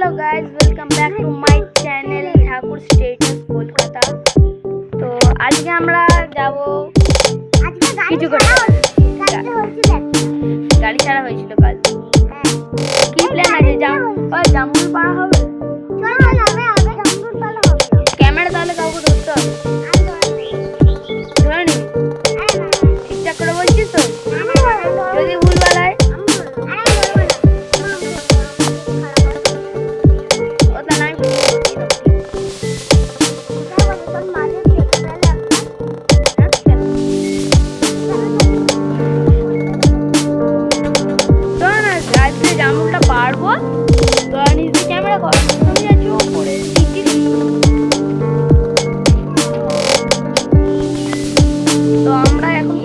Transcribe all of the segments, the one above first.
Hello guys, welcome back to my channel Thakur status Kolkata. তো আজকে আমরা যাব কিছু করে গাড়ি ছাড়া হয়েছিল কাল। কি প্ল্যান আছে? জামুল পাড়া হবে, ক্যামেরা তাহলে কাউকে ধরতে হবে, ধরে নি ঠিকঠাক করে বলছিস তো? যদি ভুলভাল হয় জামুলটা পারবো তো নিজে ক্যামেরা কর, তুমি যাচ্ছ পড়ে তো আমরা এখন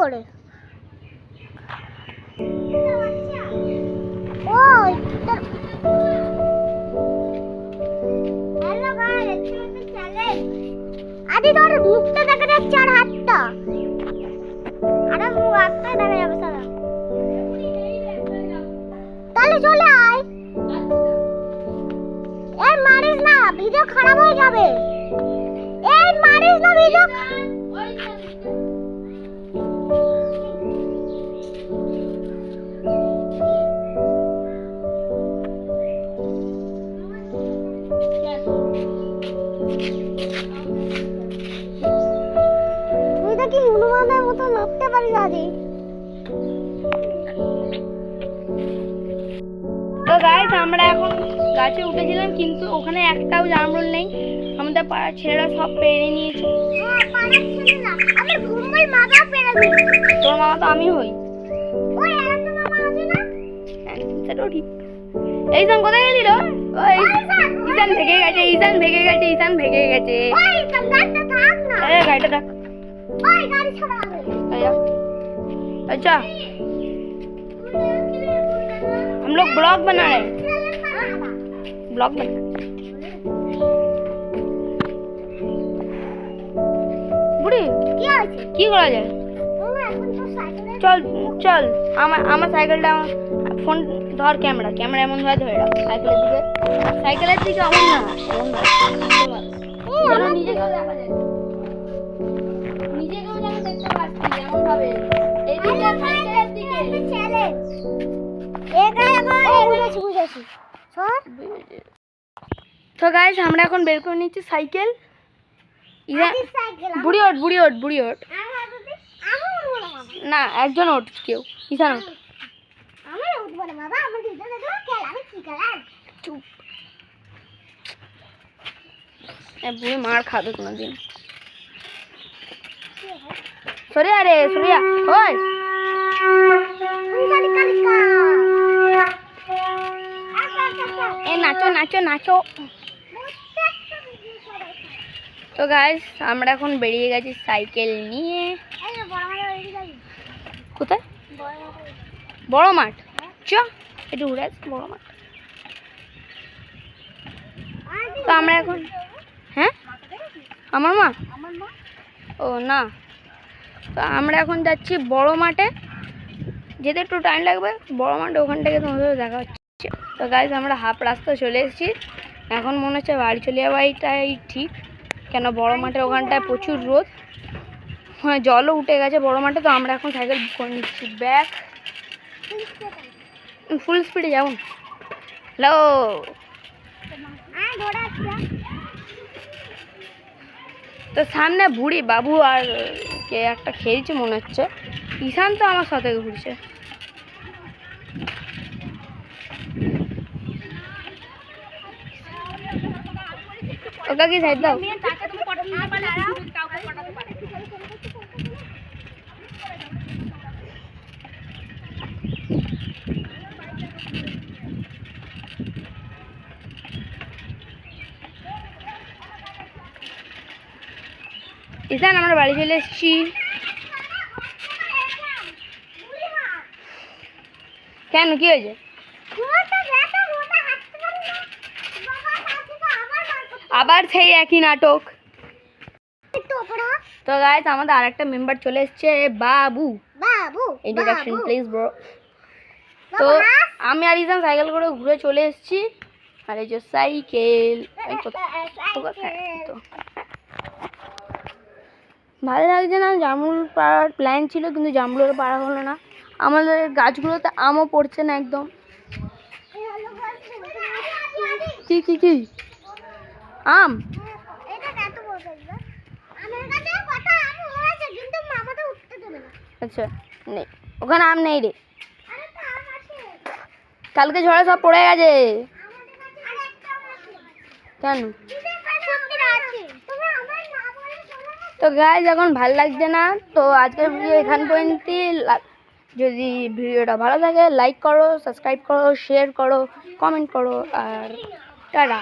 করে ওই হ্যালো গাইস, এটা চ্যালেঞ্জ। আদি তোর মুখটা দেখা যাচ্ছে আর হাতটা, আরে মুখ হাতটা দেখা যাবে সারা। তাহলে চলে আয়, এই মারিস না, ভিডিও খারাপ হয়ে যাবে। এই মারিস না ভিডিও। কি হনুমানের মতো নাচতে পারিস আদি? তো গাইস, আমরা এখন গাছে উঠেছিলাম কিন্তু ওখানে একটাও জামরুল নেই। আমাদের পাড়ার ছেলেরা সব পেরে নিয়েছে। তোর মামা তো আমি হই। সেটাও ঠিক। এইসান কোথায় গেলি রে? ঈশান ভেগে গেছে, ঈশান ভেগে গেছে, ঈশান ভেগে গেছে। গাড়িটা দেখ। अच्छा, हम लोग ब्लॉग बना रहे हैं, ब्लॉग बना। बुढ़ी কি করা যায়? চল চল, আমার সাইকেলটা, ফোন ধর, ক্যামেরা এমন ভাবে ধরে রাখ সাইকেলের দিকে এমন না, যেন নিজেকেও দেখা যায়, নিজেকেও যেন দেখতে পাচ্ছি এমন ভাবে। তো গাইস, আমরা এখন বের করে নিচ্ছি সাইকেল। বুড়ি ওঠ না, একজন ওঠ, কেউ ঈশান ওঠ। চুপ, বুড়ি মার খাবে কোনোদিন। সরিয়া রে, সরিয়া। ওই নাচো নাচো নাচো। তো গাইস, আমরা এখন বেরিয়ে গেছি সাইকেল নিয়ে। কোথায়? বড় মাঠ। চ একটু ঘুরে আসি বড় মাঠ। তো আমরা এখন, হ্যাঁ আমার মা, ও না, তো আমরা এখন যাচ্ছি বড় মাঠে, যেতে একটু টাইম লাগবে। বড় মাঠে ওখান থেকে তোমাদের দেখা হচ্ছে। তো গাইস, আমরা হাফ রাস্তা চলে এসেছি। এখন মনে হচ্ছে বাড়ি চলে যাওয়া এটাই ঠিক, কেন বড় মাঠের ওখানটায় প্রচুর রোদ, হ্যাঁ জলও উঠে গেছে বড় মাঠে। তো আমরা এখন সাইকেল করে নিচ্ছি, ব্যাক ফুল স্পিডে যাও। হ্যালো, তো সামনে বুড়ি বাবু আর কে একটা খেলছে মনে হচ্ছে। ঈশান তো আমার সাথে ঘুরছে। ওকে কি সাইড দাও। ইসান আমরা বাড়ি চলে এসেছি। কেন কি হয়েছে? আবার সেই একই নাটক। তো গাইস আমাদের আরেকটা মেম্বার চলে এসেছে, বাবু। Introduction please bro. তো আমি আর ইসান সাইকেল করে ঘুরে চলে এসেছি। আর এই যে সাইকেল তো ভালো লাগছে না। জামরুল পাড়ার প্ল্যান ছিল কিন্তু জামরুল পাড়া হলো না। আমাদের গাছগুলোতে আমও পড়ছে না একদম। কি কি কি আম? আচ্ছা নেই, ওখানে আম নেই রে। কালকে ঝড়ে সব পড়ে গেছে। কেন? তো গাইস এখন ভাল লাগছে না। তো আজকের ভিডিও এখান পর্যন্তই। যদি ভিডিওটা ভালো লাগে লাইক করো, সাবস্ক্রাইব করো, শেয়ার করো, কমেন্ট করো আর টাটা।